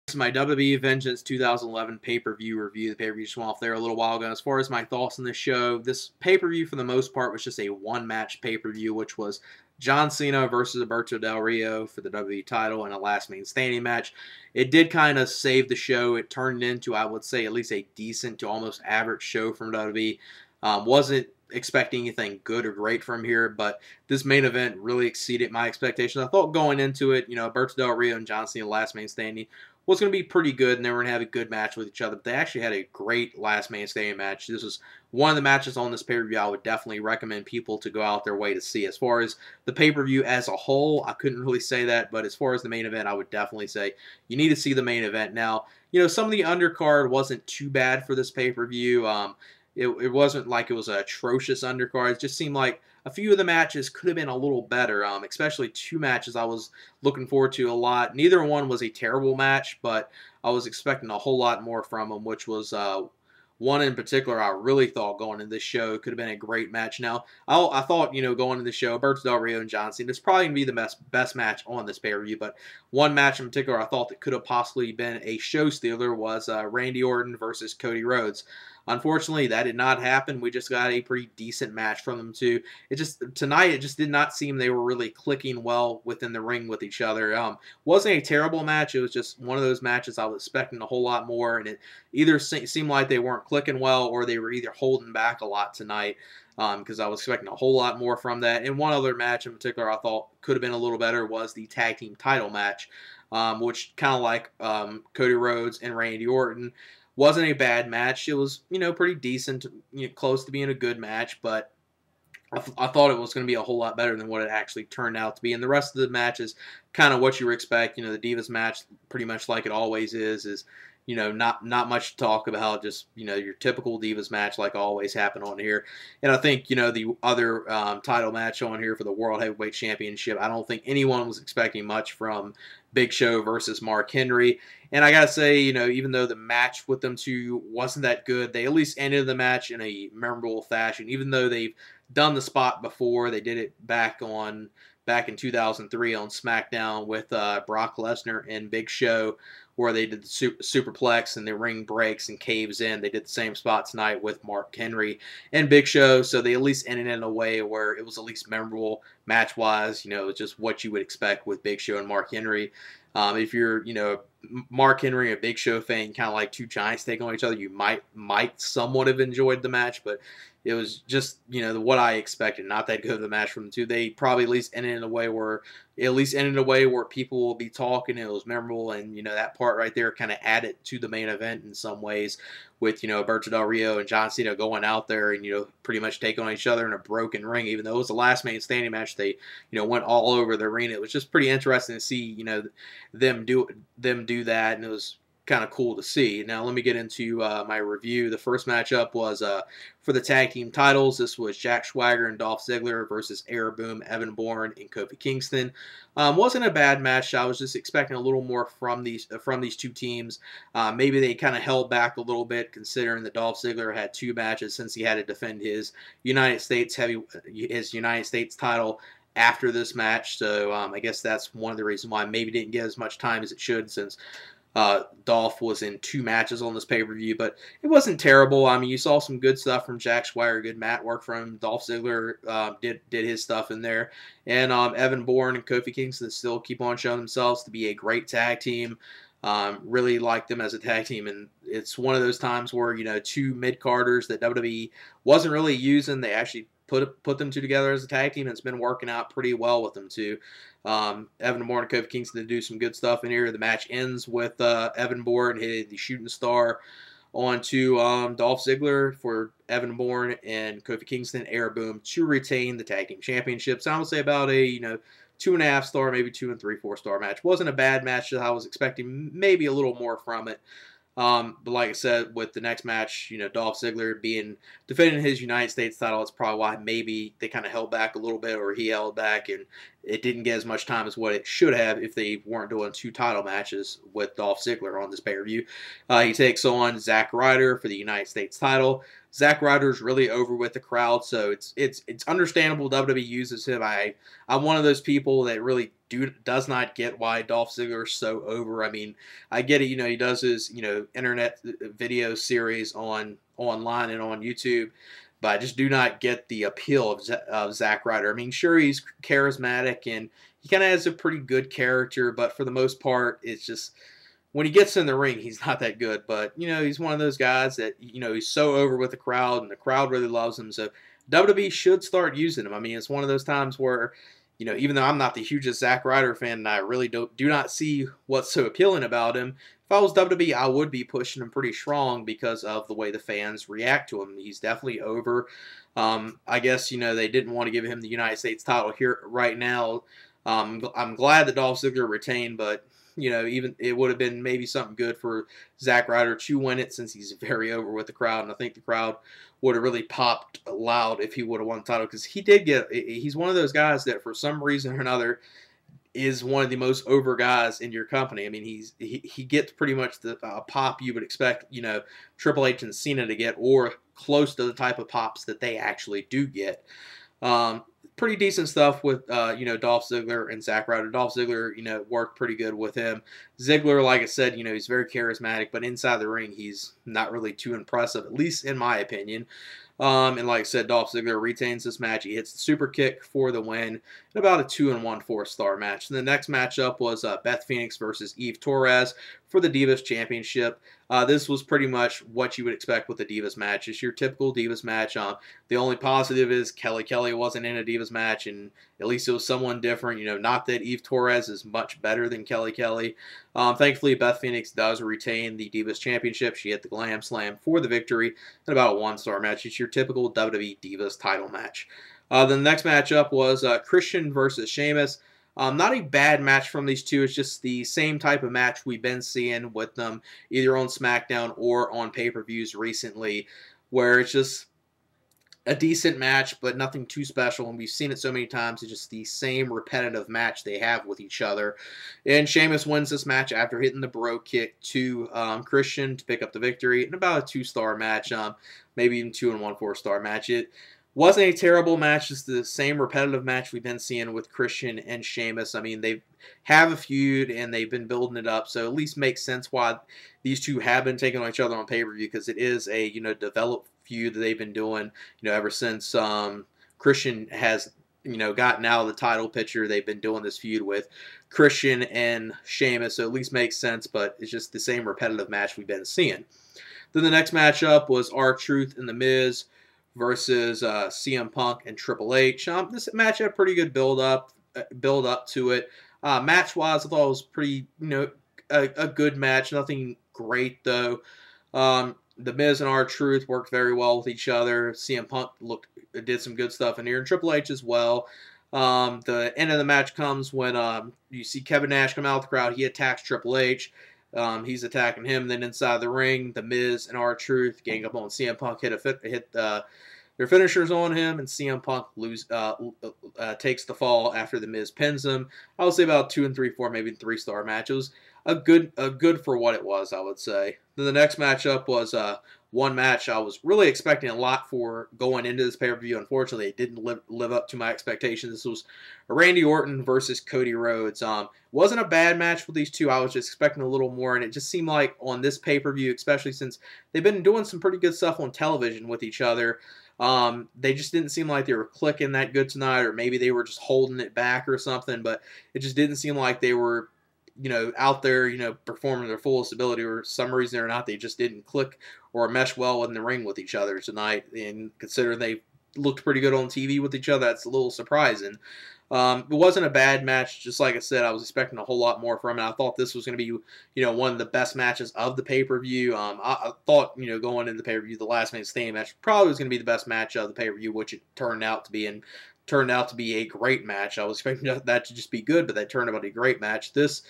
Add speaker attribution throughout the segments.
Speaker 1: This is my WWE Vengeance 2011 pay-per-view review. The pay-per-view just went off there a little while ago. As far as my thoughts on this show, this pay-per-view for the most part was just a one-match pay-per-view, which was John Cena versus Alberto Del Rio for the WWE title in a last man standing match. It did kind of save the show. It turned into, I would say, at least a decent to almost average show from WWE. Wasn't expecting anything good or great from here, but this main event really exceeded my expectations. I thought going into it, Alberto Del Rio and John Cena last man standing was going to be pretty good, and they were going to have a good match with each other. But they actually had a great last man standing match. This was one of the matches on this pay-per-view I would definitely recommend people to go out their way to see. As far as the pay-per-view as a whole, I couldn't really say that, but as far as the main event, I would definitely say you need to see the main event. Now, some of the undercard wasn't too bad for this pay-per-view. It wasn't like it was an atrocious undercard. It just seemed like a few of the matches could have been a little better, especially two matches I was looking forward to a lot. Neither one was a terrible match, but I was expecting a whole lot more from them, which was one in particular I really thought going into this show could have been a great match. Now, I thought, going into the show, Alberto Del Rio and John Cena, it's probably going to be the best match on this pay-per-view, but one match in particular I thought that could have possibly been a show stealer was Randy Orton versus Cody Rhodes. Unfortunately, that did not happen. We just got a pretty decent match from them too. Tonight it just did not seem they were really clicking well within the ring with each other. Wasn't a terrible match. It was just one of those matches I was expecting a whole lot more, and it either seemed like they weren't clicking well or they were either holding back a lot tonight. Because I was expecting a whole lot more from that. And one other match in particular I thought could have been a little better was the tag team title match, which kind of like Cody Rhodes and Randy Orton. Wasn't a bad match. It was, pretty decent, close to being a good match, but I thought it was going to be a whole lot better than what it actually turned out to be. And the rest of the match is kind of what you would expect. The Divas match, pretty much like it always is not much to talk about, just, your typical Divas match like always happen on here. And I think, the other title match on here for the World Heavyweight Championship, I don't think anyone was expecting much from Big Show versus Mark Henry. And I gotta say, even though the match with them two wasn't that good, they at least ended the match in a memorable fashion. Even though they've done the spot before, they did it back in 2003 on SmackDown with Brock Lesnar and Big Show, where they did the superplex and the ring breaks and caves in. They did the same spot tonight with Mark Henry and Big Show, so they at least ended in a way where it was at least memorable match-wise. It's just what you would expect with Big Show and Mark Henry. If you're, Mark Henry and Big Show fan, kind of like two giants taking on each other, you might somewhat have enjoyed the match, but it was just, what I expected. Not that good of a match from the two. They probably at least ended in a way where people will be talking. It was memorable, and that part right there kind of added to the main event in some ways, with Alberto Del Rio and John Cena going out there and pretty much taking on each other in a broken ring. Even though it was the last man standing match, they went all over the arena. It was just pretty interesting to see them do that, and it was kind of cool to see. Now let me get into my review. The first matchup was for the tag team titles. This was Jack Swagger and Dolph Ziggler versus Air Boom, Evan Bourne, and Kofi Kingston. Wasn't a bad match. I was just expecting a little more from these two teams. Maybe they kind of held back a little bit, considering that Dolph Ziggler had two matches since he had to defend his United States title after this match. So I guess that's one of the reasons why maybe didn't get as much time as it should, since Dolph was in two matches on this pay-per-view, but it wasn't terrible. I mean, you saw some good stuff from Jack Swagger, good mat work from him. Dolph Ziggler did his stuff in there, and Evan Bourne and Kofi Kingston still keep on showing themselves to be a great tag team. Really like them as a tag team, and it's one of those times where two mid-carders that WWE wasn't really using, they actually put them two together as a tag team, and it's been working out pretty well with them too. Evan Bourne and Kofi Kingston do some good stuff in here. The match ends with Evan Bourne hitting the shooting star onto Dolph Ziggler for Evan Bourne and Kofi Kingston, Air Boom, to retain the Tag Team Championships. So I would say about a 2.5 star, maybe 2 3/4 star match. Wasn't a bad match that I was expecting maybe a little more from it. But like I said, with the next match, Dolph Ziggler defending his United States title, it's probably why maybe they kind of held back a little bit, or he held back, and it didn't get as much time as what it should have if they weren't doing two title matches with Dolph Ziggler on this pay-per-view. He takes on Zack Ryder for the United States title. Zack Ryder's really over with the crowd, so it's understandable WWE uses him. I'm one of those people that really does not get why Dolph Ziggler is so over. I mean, I get it. He does his internet video series online and on YouTube, but I just do not get the appeal of Zack Ryder. I mean, sure, he's charismatic and he kind of has a pretty good character, but for the most part, it's just when he gets in the ring, he's not that good. But he's one of those guys that he's so over with the crowd, and the crowd really loves him. So WWE should start using him. I mean, it's one of those times where even though I'm not the hugest Zack Ryder fan, and I really do not see what's so appealing about him, if I was WWE, I would be pushing him pretty strong because of the way the fans react to him. He's definitely over. I guess, they didn't want to give him the United States title here right now. I'm glad that Dolph Ziggler retained, but, even it would have been maybe something good for Zack Ryder to win it since he's very over with the crowd, and I think the crowd would have really popped loud if he would have won the title because he's one of those guys that for some reason or another is one of the most over guys in your company. I mean, he gets pretty much the pop you would expect, Triple H and Cena to get, or close to the type of pops that they actually do get. Pretty decent stuff with, Dolph Ziggler and Zack Ryder. Dolph Ziggler, worked pretty good with him. Ziggler, like I said, he's very charismatic, but inside the ring, he's not really too impressive, at least in my opinion. And like I said, Dolph Ziggler retains this match. He hits the super kick for the win in about a 2 1/4-star match. And the next matchup was Beth Phoenix versus Eve Torres for the Divas Championship. This was pretty much what you would expect with a Divas match. It's your typical Divas match. The only positive is Kelly wasn't in a Divas match, and at least it was someone different. Not that Eve Torres is much better than Kelly. Thankfully, Beth Phoenix does retain the Divas Championship. She hit the Glam Slam for the victory in about a 1-star match. It's your typical WWE Divas title match. The next matchup was Christian versus Sheamus. Not a bad match from these two. It's just the same type of match we've been seeing with them either on SmackDown or on pay-per-views recently, where it's just a decent match, but nothing too special. And we've seen it so many times. It's just the same repetitive match they have with each other. And Sheamus wins this match after hitting the bro kick to Christian to pick up the victory in about a 2-star match, maybe even 2 1/4-star match. It wasn't a terrible match. It's the same repetitive match we've been seeing with Christian and Sheamus. I mean, they have a feud and they've been building it up, so at least makes sense why these two have been taking on each other on pay-per-view, because it is a developed feud that they've been doing ever since Christian has gotten out of the title picture. They've been doing this feud with Christian and Sheamus, so at least makes sense, but it's just the same repetitive match we've been seeing. Then the next matchup was R-Truth and The Miz versus CM Punk and Triple H. This match had a pretty good build up to it. Match-wise, I thought it was pretty, a good match. Nothing great, though. The Miz and R-Truth worked very well with each other. CM Punk did some good stuff in here, and Triple H as well. The end of the match comes when you see Kevin Nash come out of the crowd. He attacks Triple H. He's attacking him. Then inside the ring, The Miz and R-Truth gang up on CM Punk, hit their finishers on him, and CM Punk takes the fall after The Miz pins him. I would say about 2 3/4, maybe 3-star match. It was a good for what it was, I would say. Then the next matchup was one match I was really expecting a lot for going into this pay-per-view. Unfortunately, it didn't live up to my expectations. This was Randy Orton versus Cody Rhodes. Wasn't a bad match with these two. I was just expecting a little more, and it just seemed like on this pay-per-view, especially since they've been doing some pretty good stuff on television with each other, they just didn't seem like they were clicking that good tonight, or maybe they were just holding it back or something, but it just didn't seem like they were out there, performing their fullest ability, or some reason or not, they just didn't click or mesh well in the ring with each other tonight. And considering they looked pretty good on TV with each other, that's a little surprising. It wasn't a bad match. Just like I said, I was expecting a whole lot more from it. I thought this was going to be, one of the best matches of the pay-per-view. I thought, going into the pay-per-view, the last man standing match probably was going to be the best match of the pay-per-view, which it turned out to be, and turned out to be a great match. I was expecting that to just be good, but that turned out to be a great match. This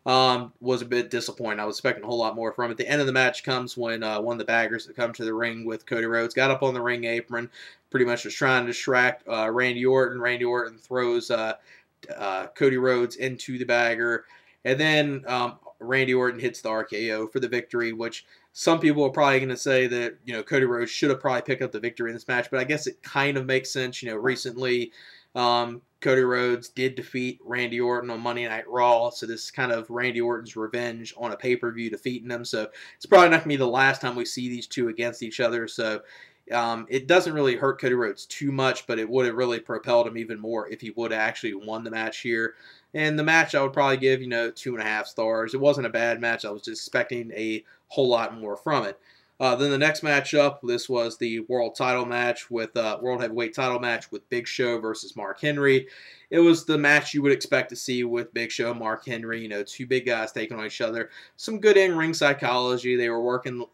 Speaker 1: was a bit disappointing. I was expecting a whole lot more from it. The end of the match comes when one of the baggers that come to the ring with Cody Rhodes got up on the ring apron, pretty much was trying to distract Randy Orton. Randy Orton throws Cody Rhodes into the bagger, and then Randy Orton hits the RKO for the victory, which some people are probably going to say that Cody Rhodes should have probably picked up the victory in this match, but I guess it kind of makes sense. Recently Cody Rhodes did defeat Randy Orton on Monday Night Raw, so this is kind of Randy Orton's revenge on a pay-per-view defeating him. So it's probably not going to be the last time we see these two against each other. So it doesn't really hurt Cody Rhodes too much, but it would have really propelled him even more if he would have actually won the match here. And the match I would probably give, 2.5 stars. It wasn't a bad match. I was just expecting a whole lot more from it. Then the next matchup, this was the world title match with world heavyweight title match with Big Show versus Mark Henry. It was the match you would expect to see with Big Show and Mark Henry. Two big guys taking on each other. Some good in-ring psychology. They were working.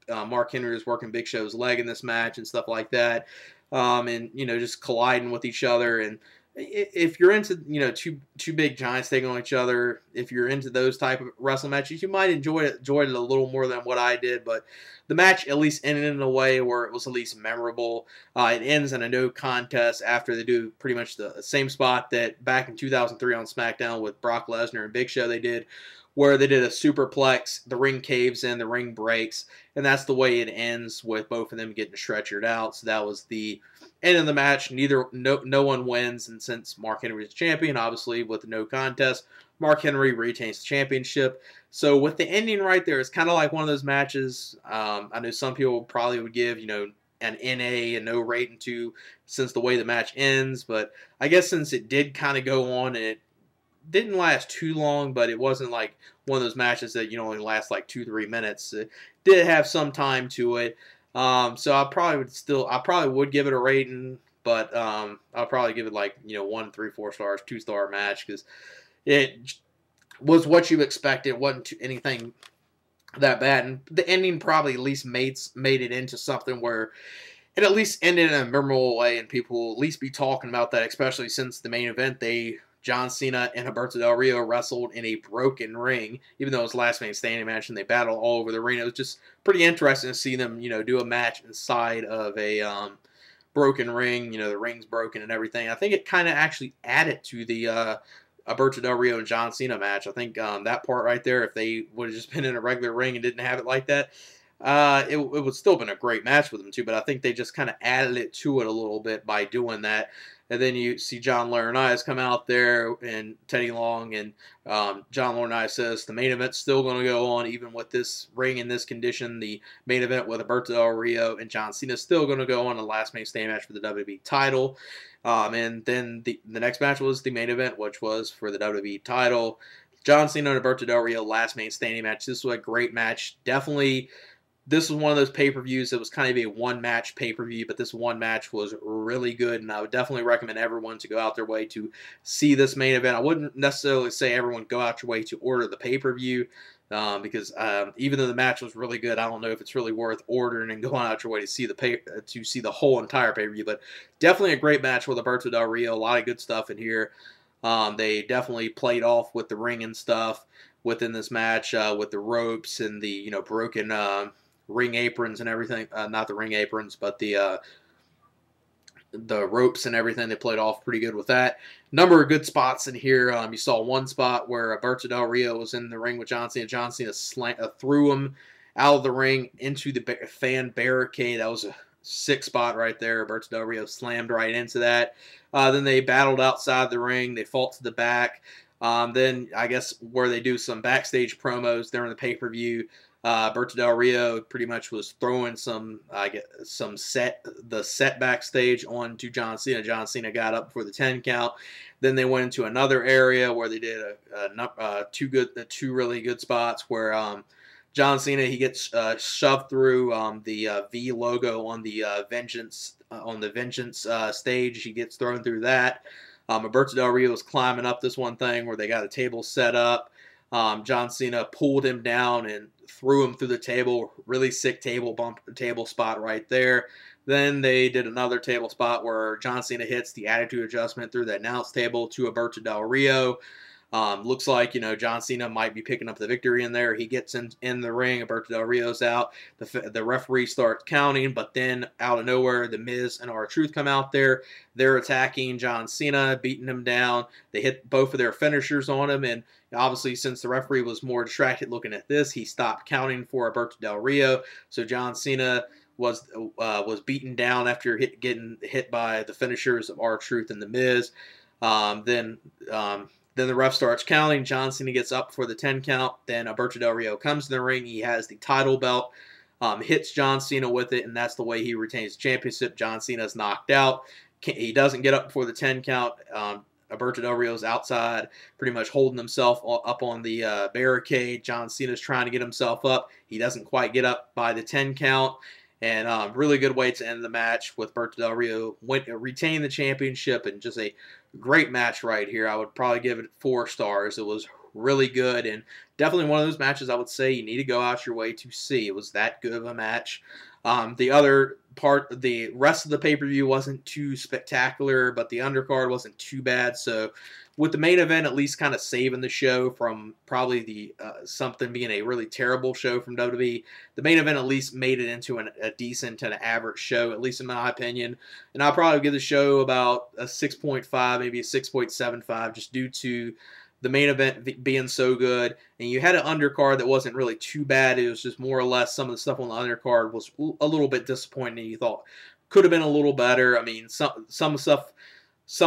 Speaker 1: Mark Henry was working Big Show's leg in this match and stuff like that, and just colliding with each other. And if you're into two big giants taking on each other, if you're into those type of wrestling matches, you might enjoy it a little more than what I did. But the match at least ended in a way where it was at least memorable. It ends in a no contest after they do pretty much the same spot that back in 2003 on SmackDown with Brock Lesnar and Big Show they did, where they did a superplex, the ring caves in, the ring breaks, and that's the way it ends with both of them getting stretchered out. So that was the end of the match. No one wins, and since Mark Henry is champion, obviously with the no contest, Mark Henry retains the championship. So with the ending right there, it's kind of like one of those matches. I know some people probably would give an NA and no rating to, since the way the match ends, but I guess since it did kind of go on and it didn't last too long, but it wasn't like one of those matches that only last like 2-3 minutes. It did have some time to it, so I probably would give it a rating, but I'll probably give it like 1, 3, 4 stars, 2-star match, because it was what you expected. It wasn't anything that bad, and the ending probably at least made it into something where it at least ended in a memorable way, and people will at least be talking about that, especially since the main event John Cena and Alberto Del Rio wrestled in a broken ring, even though it was last man standing match and they battled all over the ring. It was just pretty interesting to see them, do a match inside of a broken ring. The ring's broken and everything. I think it kind of actually added to the Alberto Del Rio and John Cena match. I think that part right there, if they would have just been in a regular ring and didn't have it like that, it would still been a great match with them too. But I think they just kind of added it to it a little bit by doing that. And then you see John Laurinaitis come out there and Teddy Long, and John Laurinaitis says the main event's still going to go on even with this ring in this condition. The main event with Alberto Del Rio and John Cena is still going to go on, the last man standing match for the WWE title. And then the next match was the main event, which was for the WWE title. John Cena and Alberto Del Rio, last man standing match. This was a great match. Definitely. This was one of those pay-per-views that was kind of a one-match pay-per-view, but this one match was really good, and I would definitely recommend everyone to go out their way to see this main event. I wouldn't necessarily say everyone go out your way to order the pay-per-view, because even though the match was really good, I don't know if it's really worth ordering and going out your way to see the whole entire pay-per-view. But definitely a great match with Alberto Del Rio. A lot of good stuff in here. They definitely played off with the ring and stuff within this match, with the ropes and the broken ring aprons and everything. Not the ring aprons, but the ropes and everything. They played off pretty good with that. Number of good spots in here. You saw one spot where Alberto Del Rio was in the ring with John Cena. John Cena threw him out of the ring into the fan barricade. That was a sick spot right there. Alberto Del Rio slammed right into that. Then they battled outside the ring. They fought to the back. Then I guess where they do some backstage promos during the pay-per-view, Alberto Del Rio pretty much was throwing the set backstage onto John Cena. John Cena got up for the 10 count. Then they went into another area where they did two really good spots where John Cena, he gets shoved through the V logo on the Vengeance stage. He gets thrown through that. Alberto Del Rio was climbing up this one thing where they got a table set up. John Cena pulled him down and threw him through the table. Really sick table spot right there. Then they did another table spot where John Cena hits the attitude adjustment through the announce table to Alberto Del Rio. Looks like, John Cena might be picking up the victory in there. He gets in the ring. Alberto Del Rio's out. The referee starts counting, but then out of nowhere, The Miz and R-Truth come out there. They're attacking John Cena, beating him down. They hit both of their finishers on him, and obviously, since the referee was more distracted looking at this, he stopped counting for Alberto Del Rio. So John Cena was beaten down after getting hit by the finishers of R-Truth and The Miz. Then the ref starts counting. John Cena gets up for the 10 count. Then Alberto Del Rio comes in the ring. He has the title belt, hits John Cena with it, and that's the way he retains the championship. John Cena's knocked out. He doesn't get up before the 10 count. Alberto Del Rio's outside, pretty much holding himself up on the barricade. John Cena's trying to get himself up. He doesn't quite get up by the 10 count. And really good way to end the match with Alberto Del Rio retaining the championship, and just a great match right here. I would probably give it 4 stars. It was really good, and definitely one of those matches I would say you need to go out your way to see. It was that good of a match. The rest of the pay-per-view wasn't too spectacular, but the undercard wasn't too bad. So with the main event at least kind of saving the show from probably the something being a really terrible show from WWE, the main event at least made it into a decent and average show, at least in my opinion. And I'll probably give the show about a 6.5, maybe a 6.75, just due to the main event being so good. And you had an undercard that wasn't really too bad. It was just more or less some of the stuff on the undercard was a little bit disappointing. You thought could have been a little better. I mean, some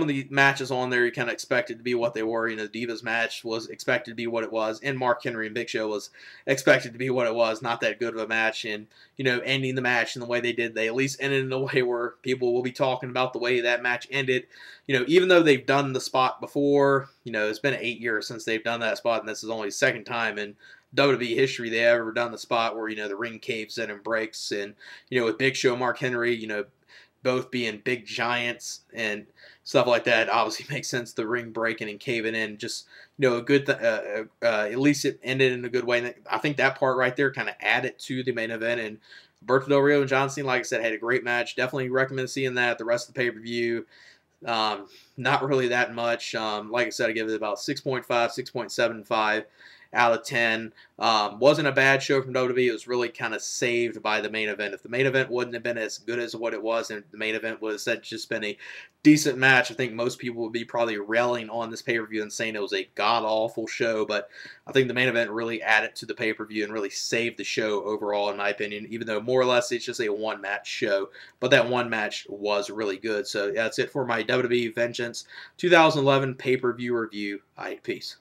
Speaker 1: of the matches on there you kind of expected to be what they were. You know, the Divas match was expected to be what it was, and Mark Henry and Big Show was expected to be what it was. Not that good of a match, and you know, ending the match in the way they did, they at least ended in a way where people will be talking about the way that match ended. You know, even though they've done the spot before, you know, it's been 8 years since they've done that spot, and this is only the second time in WWE history they ever done the spot where, you know, the ring caves in and breaks. And, you know, with Big Show, Mark Henry, you know, both being big giants and stuff like that, obviously makes sense, the ring breaking and caving in. Just, you know, a good at least it ended in a good way. And I think that part right there kind of added to the main event. And Alberto Del Rio and John Cena, like I said, had a great match. Definitely recommend seeing that. The rest of the pay-per-view, not really that much. Like I said, I give it about 6.5, 6.75 out of 10. Wasn't a bad show from WWE. It was really kind of saved by the main event. If the main event wouldn't have been as good as what it was, and the main event would have just been a decent match, I think most people would be probably railing on this pay-per-view and saying it was a god-awful show. But I think the main event really added to the pay-per-view and really saved the show overall, in my opinion, even though more or less it's just a one-match show. But that one match was really good. So yeah, that's it for my WWE Vengeance 2011 pay-per-view review. All right, peace.